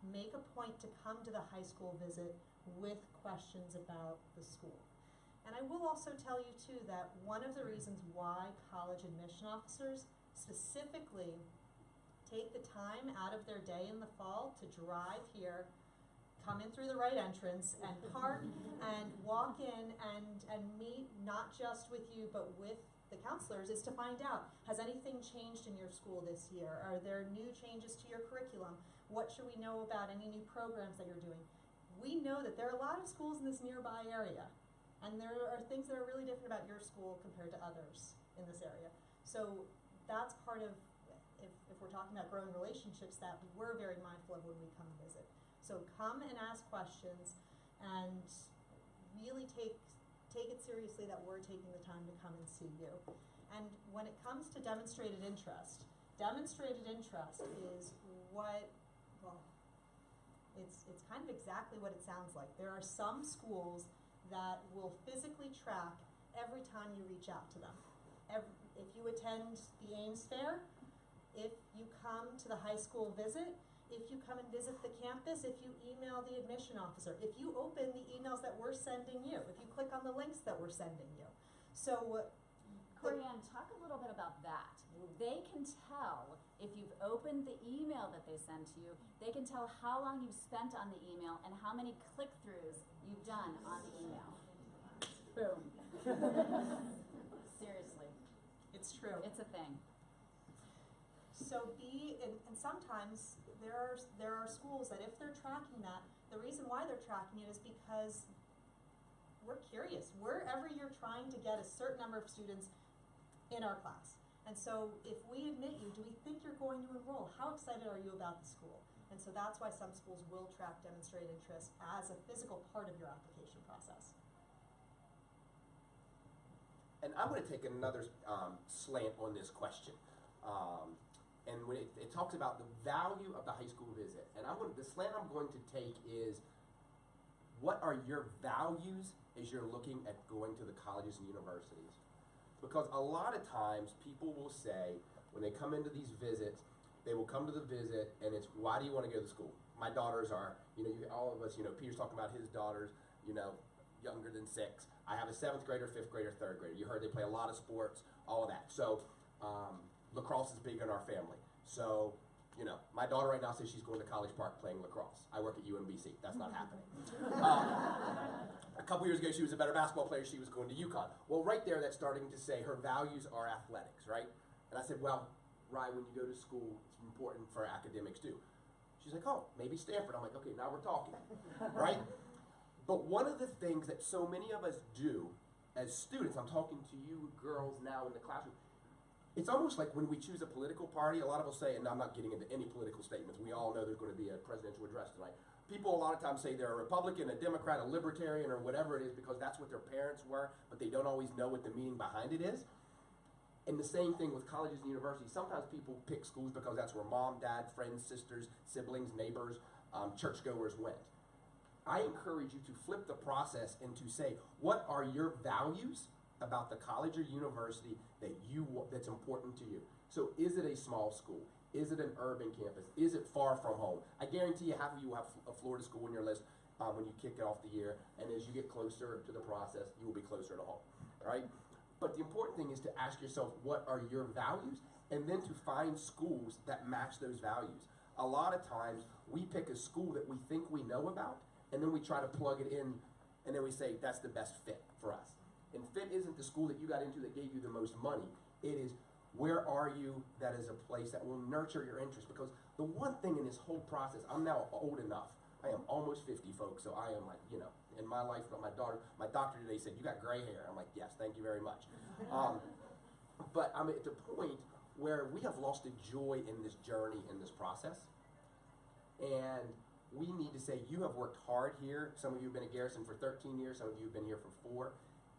G: Make a point to come to the high school visit with questions about the school. And I will also tell you too that one of the reasons why college admission officers specifically take the time out of their day in the fall to drive here, come in through the right entrance and park and walk in and meet not just with you but with the counselors is to find out, has anything changed in your school this year? Are there new changes to your curriculum? What should we know about any new programs that you're doing? We know that there are a lot of schools in this nearby area, and there are things that are really different about your school compared to others in this area. So that's part of, if we're talking about growing relationships, that we're very mindful of when we come visit. So come and ask questions and really take it seriously that we're taking the time to come and see you. And when it comes to demonstrated interest is what, well, it's kind of exactly what it sounds like. There are some schools that will physically track every time you reach out to them. if you attend the Ames Fair, if you come to the high school visit, if you come and visit the campus, if you email the admission officer, if you open the emails that we're sending you, if you click on the links that we're sending you. So,
C: Corianne, talk a little bit about that. They can tell if you've opened the email that they send to you, they can tell how long you've spent on the email and how many click-throughs you've done on the email. Boom. Seriously.
G: it's true.
C: It's a thing.
G: So and sometimes there are schools that if they're tracking that, the reason why they're tracking it is because we're curious. We're every year trying to get a certain number of students in our class. And so if we admit you, do we think you're going to enroll? How excited are you about the school? And so that's why some schools will track demonstrated interest as a physical part of your application process.
E: And I'm going to take another slant on this question. And when it talks about the value of the high school visit, and the slant I'm going to take is, what are your values as you're looking at going to the colleges and universities? Because a lot of times people will say, when they come into these visits, they will come to the visit and it's, why do you want to go to school? My daughters are, all of us, Peter's talking about his daughters, younger than 6. I have a 7th grader, 5th grader, 3rd grader. You heard they play a lot of sports, all of that. So lacrosse is big in our family. So, my daughter right now says she's going to College Park playing lacrosse. I work at UMBC. That's not happening. A couple years ago, she was a better basketball player. She was going to UConn. Well, right there, that's starting to say her values are athletics, right? And I said, well, Rye, when you go to school, it's important for academics too. She's like, oh, maybe Stanford. I'm like, okay, now we're talking, right? But one of the things that so many of us do as students, I'm talking to you girls now in the classroom, it's almost like when we choose a political party, a lot of us say, and I'm not getting into any political statements, we all know there's going to be a presidential address tonight. People a lot of times say they're a Republican, a Democrat, a Libertarian, or whatever it is because that's what their parents were, but they don't always know what the meaning behind it is. And the same thing with colleges and universities. Sometimes people pick schools because that's where mom, dad, friends, sisters, siblings, neighbors, churchgoers went. I encourage you to flip the process and to say, what are your values about the college or university that's important to you? So is it a small school? Is it an urban campus? Is it far from home? I guarantee you half of you will have a Florida school on your list when you kick it off the year, and as you get closer to the process, you will be closer to home, right? But the important thing is to ask yourself, what are your values? And then to find schools that match those values. A lot of times, we pick a school that we think we know about, and then we try to plug it in, and then we say, that's the best fit for us. And fit isn't the school that you got into that gave you the most money. It is, where are you that is a place that will nurture your interest? Because the one thing in this whole process, I'm now old enough. I am almost 50, folks, so I am like, in my life, my doctor today said, you got gray hair. I'm like, yes, thank you very much. But I'm at the point where we have lost the joy in this journey, in this process. And we need to say, you have worked hard here. Some of you have been at Garrison for 13 years. Some of you have been here for 4.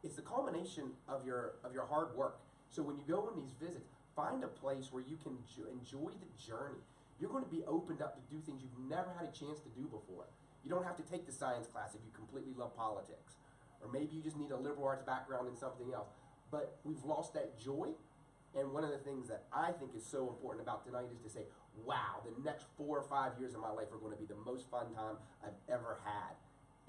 E: It's the culmination of your hard work. So when you go on these visits, find a place where you can enjoy the journey. You're going to be opened up to do things you've never had a chance to do before. You don't have to take the science class if you completely love politics. Or maybe you just need a liberal arts background in something else. But we've lost that joy. And one of the things that I think is so important about tonight is to say, wow, the next 4 or 5 years of my life are going to be the most fun time I've ever had.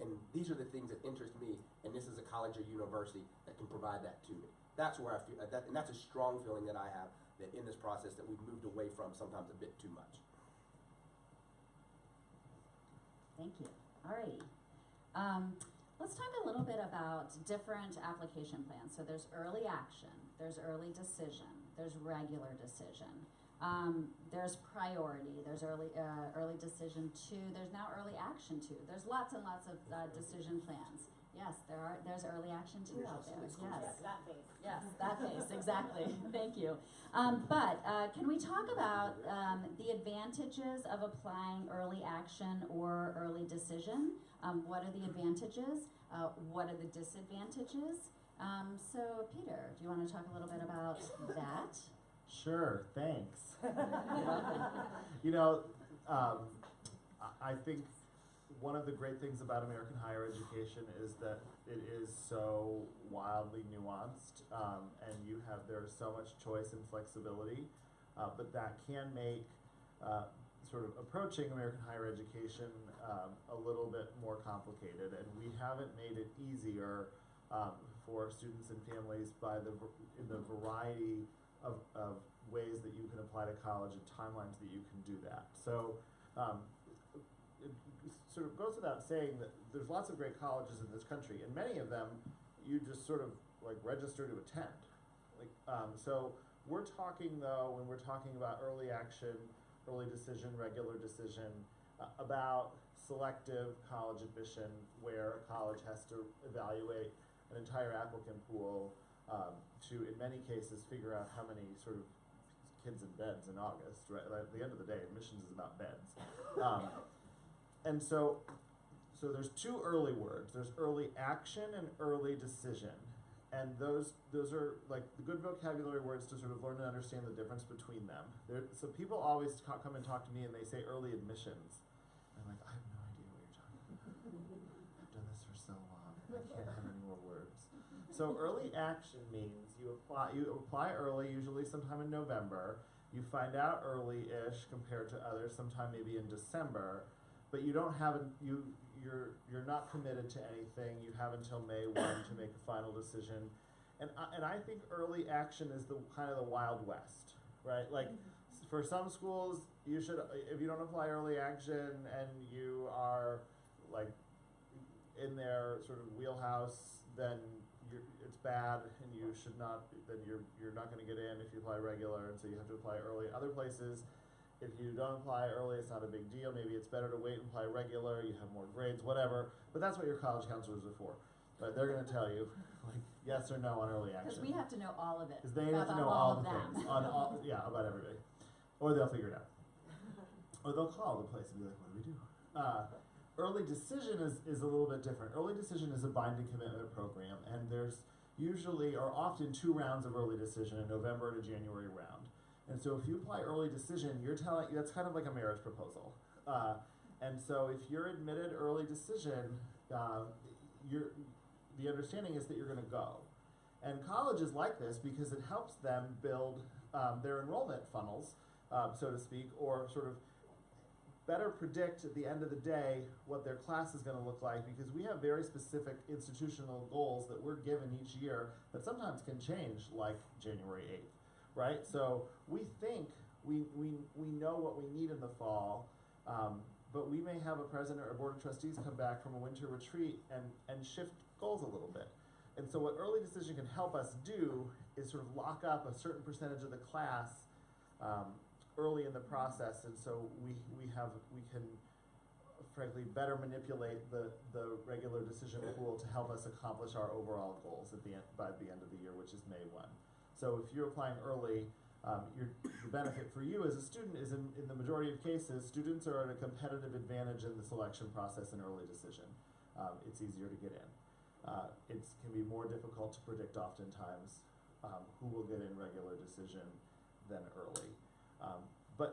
E: And these are the things that interest me, and this is a college or university that can provide that to me. That's where I feel, and that's a strong feeling that I have, that in this process that we've moved away from sometimes a bit too much.
C: Thank you. Alrighty. Let's talk a little bit about different application plans. So there's early action, there's early decision, there's regular decision, there's priority, there's early decision 2, there's now early action 2. There's lots and lots of decision plans. Yes, there's early action 2 out there. Yes,
A: That phase.
C: yes, that phase, exactly. Thank you. But can we talk about the advantages of applying early action or early decision? What are the advantages? What are the disadvantages? So Peter, do you want to talk a little bit about that?
F: Sure, thanks.
C: You're welcome.
F: I think one of the great things about American higher education is that it is so wildly nuanced, and there's so much choice and flexibility, but that can make sort of approaching American higher education a little bit more complicated, and we haven't made it easier for students and families in the variety of ways that you can apply to college and timelines that you can do that. So it sort of goes without saying that there's lots of great colleges in this country, and many of them you just sort of like register to attend. So we're talking though, when we're talking about early action, early decision, regular decision, about selective college admission where a college has to evaluate an entire applicant pool to, in many cases, figure out how many sort of kids in beds in August, right? At the end of the day, admissions is about beds. And so there's two early words. There's early action and early decision. And those are like the good vocabulary words to sort of learn and understand the difference between them. So people always come and talk to me and they say early admissions. I'm like, I have no idea what you're talking about. I've done this for so long. I can't have any more words. So early action means you apply early, usually sometime in November. You find out early-ish compared to others, sometime maybe in December, but you don't have you're not committed to anything. You have until May 1 to make a final decision. And I think early action is the kind of the Wild West, right? Like for some schools, you should, if you don't apply early action and you are like in their sort of wheelhouse, then it's bad and you should not, then you're not going to get in if you apply regular, and so you have to apply early. Other places, if you don't apply early, it's not a big deal. Maybe it's better to wait and apply regular, you have more grades, whatever. But that's what your college counselors are for. But they're going to tell you, like, yes or no on early action.
C: Because we have to know all of it.
F: Because they have to know all the things about everybody. Or they'll figure it out. Or they'll call the place and be like, what do we do? Early decision is a little bit different. Early decision is a binding commitment program, and there's usually or often 2 rounds of early decision, a November and a January round. And so if you apply early decision, that's kind of like a marriage proposal. And so if you're admitted early decision, the understanding is that you're going to go. And colleges like this because it helps them build their enrollment funnels, so to speak, or sort of better predict at the end of the day what their class is going to look like, because we have very specific institutional goals that we're given each year that sometimes can change like January 8th. Right? So we think we know what we need in the fall, but we may have a president or a board of trustees come back from a winter retreat and shift goals a little bit. And so what early decision can help us do is sort of lock up a certain percentage of the class early in the process, and so we can frankly better manipulate the regular decision pool to help us accomplish our overall goals by the end of the year, which is May 1. So if you're applying early, the benefit for you as a student is in the majority of cases, students are at a competitive advantage in the selection process in early decision. It's easier to get in. It can be more difficult to predict oftentimes who will get in regular decision than early.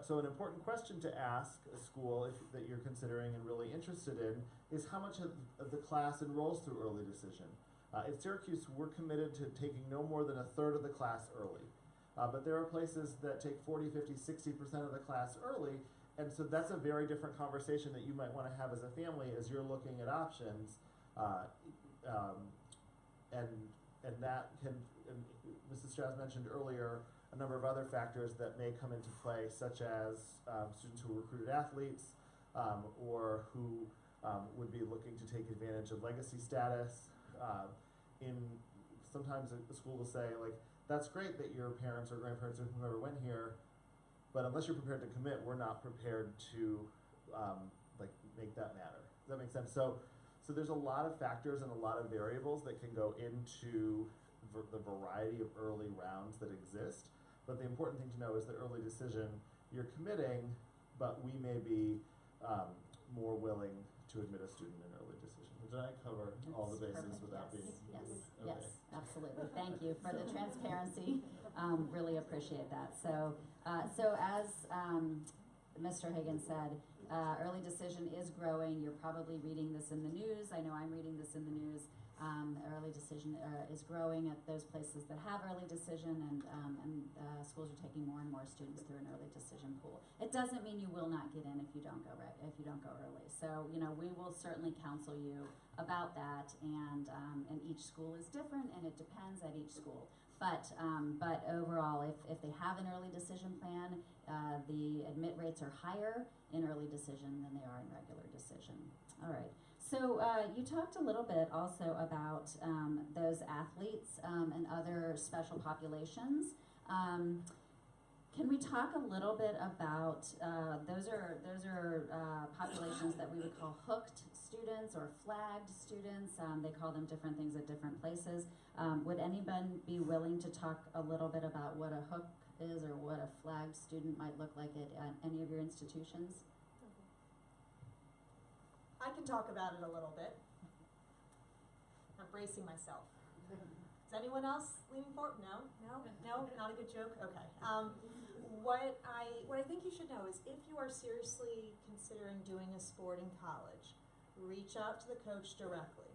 F: So an important question to ask a school that you're considering and really interested in is how much of the class enrolls through early decision. At Syracuse, we're committed to taking no more than 1/3 of the class early. But there are places that take 40, 50, 60% of the class early, and so that's a very different conversation that you might want to have as a family as you're looking at options. And that can, and Mrs. Strauss mentioned earlier, a number of other factors that may come into play, such as students who are recruited athletes, or who would be looking to take advantage of legacy status. Sometimes a school will say, like, that's great that your parents or grandparents or whoever went here, but unless you're prepared to commit, we're not prepared to make that matter. Does that make sense? So there's a lot of factors and a lot of variables that can go into the variety of early rounds that exist. But the important thing to know is that early decision, you're committing, but we may be more willing to admit a student in early decision. Did I cover all the bases
C: Perfect.
F: without
C: Yes.
F: being?
C: Yes,
F: Okay.
C: yes, absolutely. Thank you for the transparency. Really appreciate that. So as Mr. Higgins said, early decision is growing. You're probably reading this in the news. I know I'm reading this in the news. Early decision is growing at those places that have early decision, and schools are taking more and more students through an early decision pool. It doesn't mean you will not get in if you don't go early. So we will certainly counsel you about that, and each school is different, and it depends at each school. But overall, if they have an early decision plan, the admit rates are higher in early decision than they are in regular decision. All right. So you talked a little bit also about those athletes and other special populations. Can we talk a little bit about those are populations that we would call hooked students or flagged students. They call them different things at different places. Would anyone be willing to talk a little bit about what a hook is or what a flagged student might look like at any of your institutions?
G: I can talk about it a little bit. I'm bracing myself. Is anyone else leaning forward? No? Not a good joke? Okay. What I think you should know is if you are seriously considering doing a sport in college, reach out to the coach directly.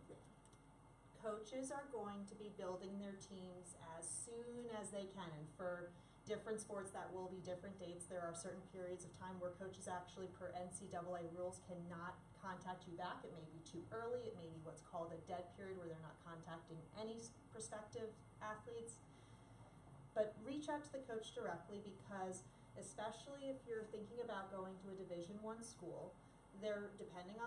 G: Coaches are going to be building their teams as soon as they can, and for different sports that will be different dates. There are certain periods of time where coaches actually, per NCAA rules, cannot contact you back. It may be too early. It may be what's called a dead period where they're not contacting any prospective athletes. But reach out to the coach directly, because especially if you're thinking about going to a Division I school, they're depending on